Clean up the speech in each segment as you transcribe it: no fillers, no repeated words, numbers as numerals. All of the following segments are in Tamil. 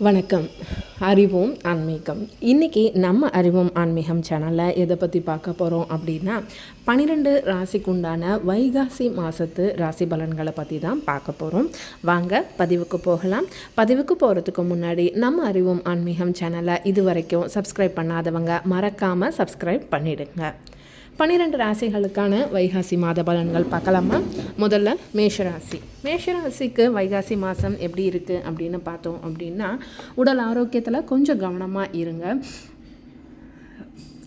வணக்கம். அறிவோம் ஆன்மீகம். இன்றைக்கி நம்ம அறிவோம் ஆன்மீகம் சேனலில் எதை பற்றி பார்க்க போகிறோம் அப்படின்னா 12 ராசிக்கு உண்டான வைகாசி மாதத்து ராசி பலன்களை பற்றி தான் பார்க்க போகிறோம். வாங்க பதிவுக்கு போகலாம். பதிவுக்கு போகிறதுக்கு முன்னாடி நம்ம அறிவோம் ஆன்மீகம் சேனலை இது வரைக்கும் சப்ஸ்கிரைப் பண்ணாதவங்க மறக்காமல் சப்ஸ்கிரைப் பண்ணிவிடுங்க. 12 ராசிகளுக்கான வைகாசி மாத பலன்கள் பார்க்கலாமா? முதல்ல மேஷராசி. மேஷராசிக்கு வைகாசி மாதம் எப்படி இருக்குது அப்படின்னு பார்த்தோம் அப்படின்னா, உடல் ஆரோக்கியத்தில் கொஞ்சம் கவனமாக இருங்க.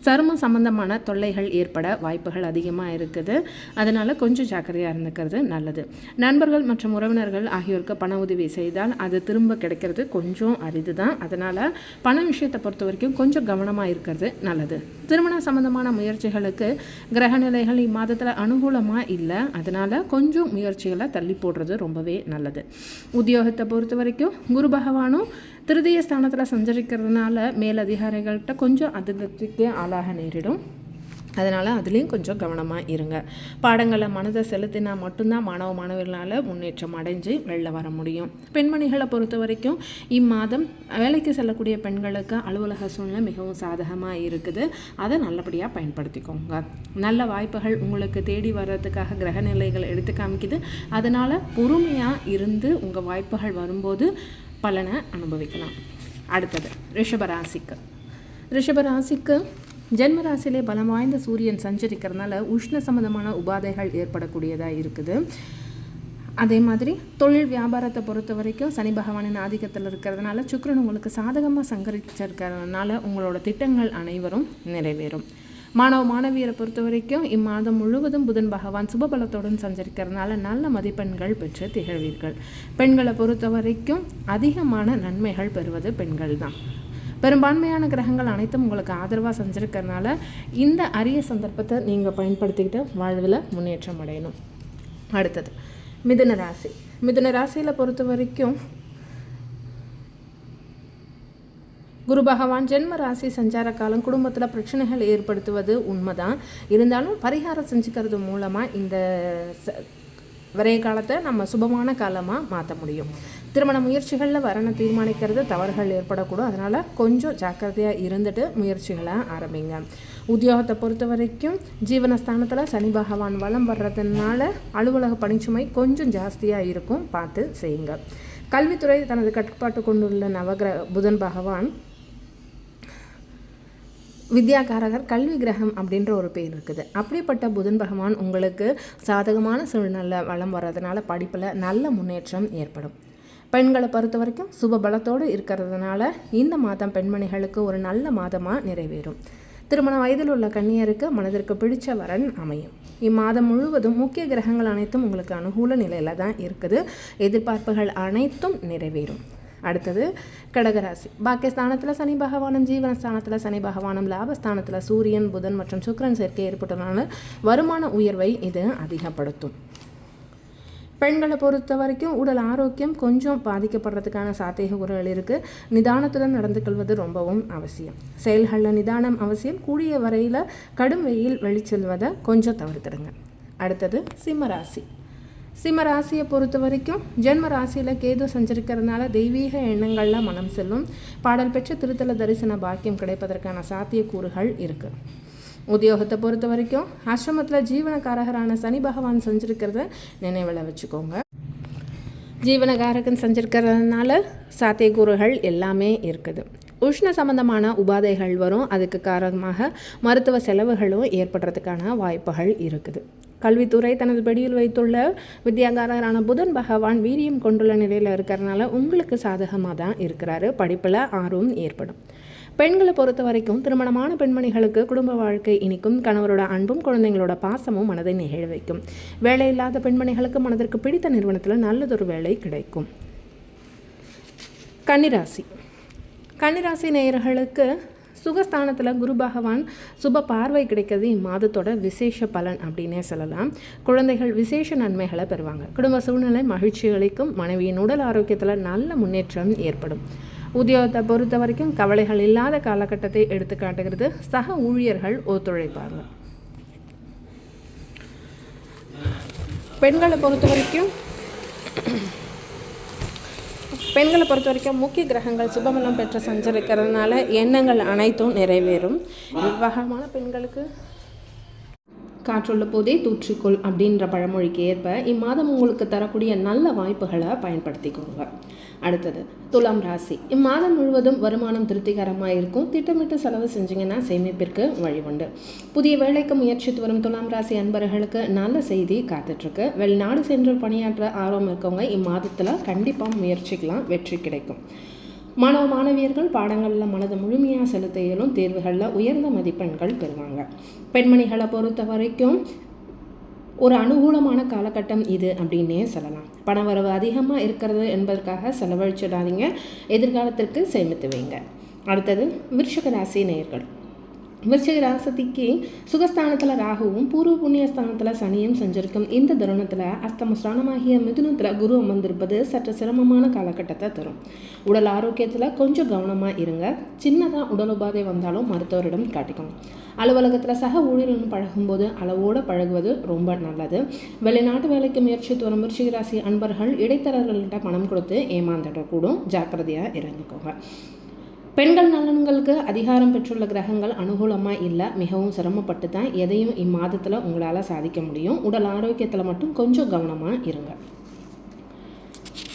சரும சம்பந்தமான தொல்லைகள் ஏற்பட வாய்ப்புகள் அதிகமாக இருக்குது. அதனால் கொஞ்சம் ஜாக்கிரதையாக இருந்துக்கிறது நல்லது. நண்பர்கள் மற்றும் உறவினர்கள் ஆகியோருக்கு பண உதவி செய்தால் அது திரும்ப கிடைக்கிறது கொஞ்சம் அரிது தான். அதனால் பண விஷயத்தை பொறுத்த வரைக்கும் கொஞ்சம் கவனமாக இருக்கிறது நல்லது. திருமண சம்பந்தமான முயற்சிகளுக்கு கிரகநிலைகள் இம்மாதத்தில் அனுகூலமாக இல்லை. அதனால் கொஞ்சம் முயற்சிகளை தள்ளி போடுறது ரொம்பவே நல்லது. உத்தியோகத்தை பொறுத்த வரைக்கும் குரு பகவானும் திருதிய ஸ்தானத்தில் சஞ்சரிக்கிறதுனால மேலதிகாரிகள்கிட்ட கொஞ்சம் அதிருப்திக்கு ஆளாக நேரிடும். அதனால் அதுலேயும் கொஞ்சம் கவனமாக இருங்க. பாடங்களில் மனதை செலுத்தினா மட்டும்தான் மாணவ மாணவர்களால் முன்னேற்றம் அடைஞ்சு வெளில வர முடியும். பெண்மணிகளை பொறுத்த வரைக்கும் இம்மாதம் வேலைக்கு செல்லக்கூடிய பெண்களுக்கு அலுவலக சூழ்நிலை மிகவும் சாதகமாக இருக்குது. அதை நல்லபடியாக பயன்படுத்திக்கோங்க. நல்ல வாய்ப்புகள் உங்களுக்கு தேடி வர்றதுக்காக கிரகநிலைகள் எடுத்து காமிக்குது. அதனால் பொறுமையாக இருந்து உங்கள் வாய்ப்புகள் வரும்போது பலனை அனுபவிக்கலாம். அடுத்தது ரிஷபராசிக்கு ஜென்ம ராசியிலே பலம் வாய்ந்த சூரியன் சஞ்சரிக்கிறதுனால உஷ்ண சம்பந்தமான உபாதைகள் ஏற்படக்கூடியதாக இருக்குது. அதே மாதிரி தொழில் வியாபாரத்தை பொறுத்த வரைக்கும் சனி பகவானின் ஆதிக்கத்தில் இருக்கிறதுனால சுக்கிரன் உங்களுக்கு சாதகமாக சங்கரிச்சிருக்கிறதுனால உங்களோட திட்டங்கள் அனைவரும் நிறைவேறும். மாணவ மாணவியரை பொறுத்த வரைக்கும் இம்மாதம் முழுவதும் புதன் பகவான் சுபபலத்துடன் சஞ்சரிக்கிறதுனால நல்ல மதிப்பெண்கள் பெற்று திகழ்வீர்கள். பெண்களை பொறுத்த வரைக்கும் அதிகமான நன்மைகள் பெறுவது பெண்கள் தான். பெரும்பான்மையான கிரகங்கள் அனைத்தும் உங்களுக்கு ஆதரவாக செஞ்சுருக்கிறதுனால இந்த அரிய சந்தர்ப்பத்தை நீங்கள் பயன்படுத்திக்கிட்டு வாழ்வில் முன்னேற்றம் அடையணும். அடுத்தது மிதுன ராசியில் பொறுத்த வரைக்கும் குரு பகவான் ஜென்ம ராசி சஞ்சார காலம் குடும்பத்தில் பிரச்சனைகள் ஏற்படுத்துவது உண்மைதான். இருந்தாலும் பரிகாரம் செஞ்சுக்கிறது மூலமாக இந்த விரைய காலத்தை நம்ம சுபமான காலமாக மாற்ற முடியும். திருமண முயற்சிகளில் வரனை தீர்மானிக்கிறது தவறுகள் ஏற்படக்கூடும். அதனால் கொஞ்சம் ஜாக்கிரதையாக இருந்துட்டு முயற்சிகளை ஆரம்பிங்க. உத்தியோகத்தை பொறுத்த வரைக்கும் ஜீவனஸ்தானத்தில் சனி பகவான் வலம் வர்றதுனால அலுவலக பணிச்சுமை கொஞ்சம் ஜாஸ்தியாக இருக்கும், பார்த்து செய்யுங்க. கல்வித்துறை தனது கட்டுப்பாட்டு கொண்டுள்ள புதன் பகவான் வித்யாகாரகர், கல்வி கிரகம் அப்படின்ற ஒரு பேர் இருக்குது. அப்படிப்பட்ட புதன் பகவான் உங்களுக்கு சாதகமான சூழ்நிலை வளம் வர்றதுனால படிப்பில் நல்ல முன்னேற்றம் ஏற்படும். பெண்களை பொறுத்த வரைக்கும் சுப பலத்தோடு இருக்கிறதுனால இந்த மாதம் பெண்மணிகளுக்கு ஒரு நல்ல மாதமாக நிறைவேறும். திருமண வயதில் உள்ள கன்னியருக்கு மனதிற்கு பிடிச்ச வரன் அமையும். இம்மாதம் முழுவதும் முக்கிய கிரகங்கள் அனைத்தும் உங்களுக்கு அனுகூல நிலையில் தான் இருக்குது. எதிர்பார்ப்புகள் அனைத்தும் நிறைவேறும். அடுத்தது கடகராசி. பாக்கியஸ்தானத்தில் சனி பகவானும் ஜீவனஸ்தானத்தில் சனி பகவானும் லாபஸ்தானத்தில் சூரியன் புதன் மற்றும் சுக்கிரன் சேர்க்கை ஏற்பட்டதுனால வருமான உயர்வை இது அதிகப்படுத்தும். பெண்களை பொறுத்த வரைக்கும் உடல் ஆரோக்கியம் கொஞ்சம் பாதிக்கப்படுறதுக்கான சாத்தியக்கூறுகள் இருக்குது. நிதானத்துடன் நடந்து கொள்வது ரொம்பவும் அவசியம். செயல்களில் நிதானம் அவசியம். கூடிய வரையில் கடும் வெயில் வெளிச்செல்வதை கொஞ்சம் தவிர்த்துடுங்க. அடுத்தது சிம்ம ராசியை பொறுத்த வரைக்கும் ஜென்ம ராசியில் கேது சஞ்சரிக்கிறதுனால தெய்வீக எண்ணங்களில் மனம் செல்லும். பாடல் பெற்ற திருத்தல தரிசன பாக்கியம் கிடைப்பதற்கான சாத்தியக்கூறுகள் இருக்குது. உத்தியோகத்தை பொறுத்த வரைக்கும் ஆசிரமத்தில் ஜீவனகாரகரான சனி பகவான் செஞ்சுருக்கிறத நினைவில் வச்சுக்கோங்க. ஜீவனகாரகன் செஞ்சுருக்கிறதுனால சாத்தியக்கூறுகள் எல்லாமே இருக்குது. உஷ்ண சம்பந்தமான உபாதைகள் வரும். அதுக்கு காரணமாக மருத்துவ செலவுகளும் ஏற்படுறதுக்கான வாய்ப்புகள் இருக்குது. கல்வித்துறை தனது படியில் வைத்துள்ள வித்யாகாரரான புதன் பகவான் வீரியம் கொண்டுள்ள நிலையில் இருக்கிறதுனால உங்களுக்கு சாதகமாக தான் இருக்கிறாரு. படிப்பில் ஆர்வம் ஏற்படும். பெண்களை பொறுத்த வரைக்கும் திருமணமான பெண்மணிகளுக்கு குடும்ப வாழ்க்கை இனிக்கும். கணவரோட அன்பும் குழந்தைங்களோட பாசமும் மனதை நெகிழ வைக்கும். வேலை இல்லாத பெண்மணிகளுக்கு மனதிற்கு பிடித்த நிறுவனத்தில் நல்லதொரு வேலை கிடைக்கும். கன்னிராசி நேயர்களுக்கு சுகஸ்தானத்தில் குரு பகவான் சுப பார்வை கிடைக்கிறது இம்மாதத்தோட விசேஷ பலன் அப்படின்னே சொல்லலாம். குழந்தைகள் விசேஷ நன்மைகளை பெறுவாங்க. குடும்ப சூழ்நிலை மகிழ்ச்சி அளிக்கும். மனைவியின் உடல் ஆரோக்கியத்தில் நல்ல முன்னேற்றம் ஏற்படும். உத்தியோகத்தை பொறுத்த வரைக்கும் கவலைகள் இல்லாத காலகட்டத்தை எடுத்து காட்டுகிறது. சக ஊழியர்கள் ஒத்துழைப்பாங்க. பெண்களை பொறுத்த வரைக்கும் பெண்களை பொறுத்த வரைக்கும் முக்கிய கிரகங்கள் சுபபலம் பெற்று சஞ்சரிக்கிறதுனால எண்ணங்கள் அனைத்தும் நிறைவேறும். விவாகமான பெண்களுக்கு காற்றுள்ள போதே தூற்றிக்கொள் அப்படின்ற பழமொழிக்கு ஏற்ப இம்மாதம் உங்களுக்கு தரக்கூடிய நல்ல வாய்ப்புகளை பயன்படுத்திக்கோங்க. அடுத்தது துலாம் ராசி. இம்மாதம் முழுவதும் வருமானம் திருப்திகரமாக இருக்கும். திட்டமிட்டு செலவு செஞ்சிங்கன்னா சேமிப்பிற்கு வழி உண்டு. புதிய வேலைக்கு முயற்சித்து வரும் துலாம் ராசி அன்பர்களுக்கு நல்ல செய்தி காத்துட்ருக்கு. வெளிநாடு சென்று பணியாற்ற ஆர்வம் இருக்கவங்க இம்மாதத்தில் கண்டிப்பாக முயற்சிக்கலாம், வெற்றி கிடைக்கும். மாணவ மாணவியர்கள் பாடங்களில் மனதை முழுமையாக செலுத்த இயலும். தேர்வுகளில் உயர்ந்த மதிப்பெண்கள் பெறுவாங்க. பெண்மணிகளை பொறுத்த வரைக்கும் ஒரு அனுகூலமான காலகட்டம் இது அப்படின்னே சொல்லலாம். பணவரவு அதிகமாக இருக்கிறது என்பதற்காக செலவழிச்சிடாதீங்க, எதிர்காலத்திற்கு சேமித்து வைங்க. அடுத்தது விருச்சிக ராசி நேயர்கள். விருச்சிக ராசிக்கு சுகஸ்தானத்தில் ராகுவும் பூர்வ புண்ணிய ஸ்தானத்தில் சனியும் செஞ்சிருக்கும் இந்த தருணத்தில் அஸ்தமஸ்தானமாகிய மிதுனத்தில் குரு அமர்ந்திருப்பது சற்று சிரமமான காலகட்டத்தை தரும். உடல் ஆரோக்கியத்தில் கொஞ்சம் கவனமாக இருங்க. சின்னதாக உடல் உபாதை வந்தாலும் மருத்துவரிடம் காட்டிக்கணும். அலுவலகத்தில் சக ஊழியர்களுடன் பழகும்போது அளவோடு பழகுவது ரொம்ப நல்லது. வெளிநாட்டு வேலைக்கு முயற்சித்து வரும் விருச்சிக ராசி அன்பர்கள் இடைத்தரகர்கள்கிட்ட பணம் கொடுத்து ஏமாந்துடக்கூடும், ஜாக்கிரதையாக இருந்துக்கோங்க. பெண்கள் நலன்களுக்கு அதிகாரம் பெற்றுள்ள கிரகங்கள் அனுகூலமாக இல்லை. மிகவும் சிரமப்பட்டு தான் எதையும் இம்மாதத்தில் உங்களால் சாதிக்க முடியும். உடல் ஆரோக்கியத்தில் மட்டும் கொஞ்சம் கவனமாக இருங்க.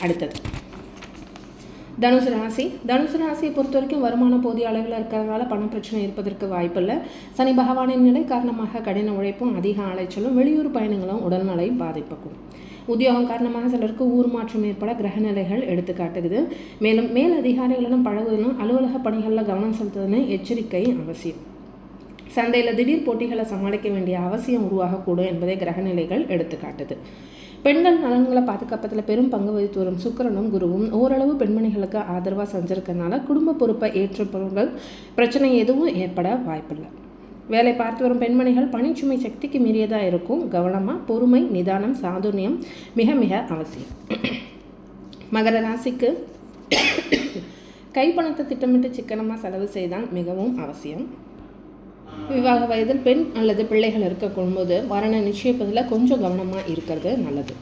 அடுத்தது தனுசு ராசி. தனுசு ராசியை பொறுத்த வரைக்கும் வருமானம் போதிய அளவில் இருக்கிறதுனால பண பிரச்சனை இருப்பதற்கு வாய்ப்பில்லை. சனி பகவானின் நிலை காரணமாக கடின உழைப்பும் அதிக அலைச்சலும் வெளியூர் பயணங்களும் உடல்நலை பாதிப்புக்கும். உத்தியோகம் காரணமாக சிலருக்கு ஊர் மாற்றம் ஏற்பட கிரகநிலைகள் எடுத்து காட்டுகிறது. மேலும் மேல் அதிகாரிகளுடன் பழகுவதும் அலுவலக பணிகளில் கவனம் செலுத்துவதுன்னு எச்சரிக்கை அவசியம். சந்தையில் திடீர் போட்டிகளை சமாளிக்க வேண்டிய அவசியம் உருவாகக்கூடும் என்பதை கிரகநிலைகள் எடுத்து காட்டுது. பெண்கள் நலன்களை பாதுகாப்பதில் பெரும் பங்கு வகித்து வரும் சுக்கிரனும் குருவும் ஓரளவு பெண்மணிகளுக்கு ஆதரவாக செஞ்சிருக்கிறதுனால குடும்ப பொறுப்பை ஏற்றவர்கள் பிரச்சனை எதுவும் ஏற்பட வாய்ப்பில்லை. வேலை பார்த்து வரும் பெண்மணிகள் பணிச்சுமை சக்திக்கு மீறியதாக இருக்கும். கவனமாக பொறுமை, நிதானம், சாதுர்யம் மிக மிக அவசியம். மகர ராசிக்கு கைப்பணத்தை திட்டமிட்டு சிக்கனமாக செலவு செய்தால் மிகவும் அவசியம். விவாக வயதில் பெண் அல்லது பிள்ளைகள் இருக்கக்கூடும்போது வரண நிச்சயிப்பதில் கொஞ்சம் கவனமாக இருக்கிறது நல்லது.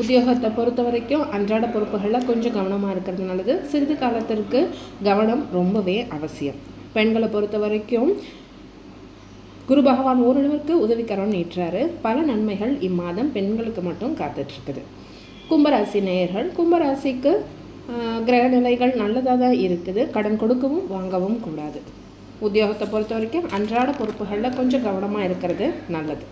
உத்தியோகத்தை பொறுத்த வரைக்கும் அன்றாட பொறுப்புகளில் கொஞ்சம் கவனமாக இருக்கிறது நல்லது. சிறிது காலத்திற்கு கவனம் ரொம்பவே அவசியம். பெண்களை பொறுத்த வரைக்கும் குரு பகவான் ஓரளவுக்கு உதவிக்கரம் நீட்டுறாரு. பல நன்மைகள் இம்மாதம் பெண்களுக்கு மட்டும் காத்துட்ருக்குது. கும்பராசி நேயர்கள். கும்பராசிக்கு கிரகநிலைகள் நல்லதாக தான் இருக்குது. கடன் கொடுக்கவும் வாங்கவும் கூடாது. உத்தியோகத்தை பொறுத்த வரைக்கும் அன்றாட பொறுப்புகளில் கொஞ்சம் கவனமாக இருக்கிறது நல்லது.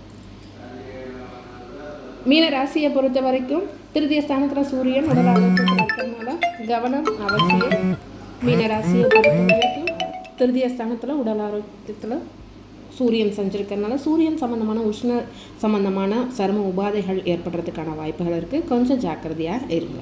மீன ராசியை பொறுத்த வரைக்கும் திருதிய ஸ்தானத்தில் சூரியன் உடல் ஆரோக்கியத்தில் இருக்கிறதுனால கவனம் அவசியம். மீன ராசியை பொறுத்த வரைக்கும் திருதிய ஸ்தானத்தில் உடல் ஆரோக்கியத்தில் சூரியன் செஞ்சுருக்கிறதுனால சூரியன் சம்மந்தமான உஷ்ண சம்மந்தமான சரும உபாதைகள் ஏற்படுறதுக்கான வாய்ப்புகள் இருக்குது. கொஞ்சம் ஜாக்கிரதையாக இருங்க.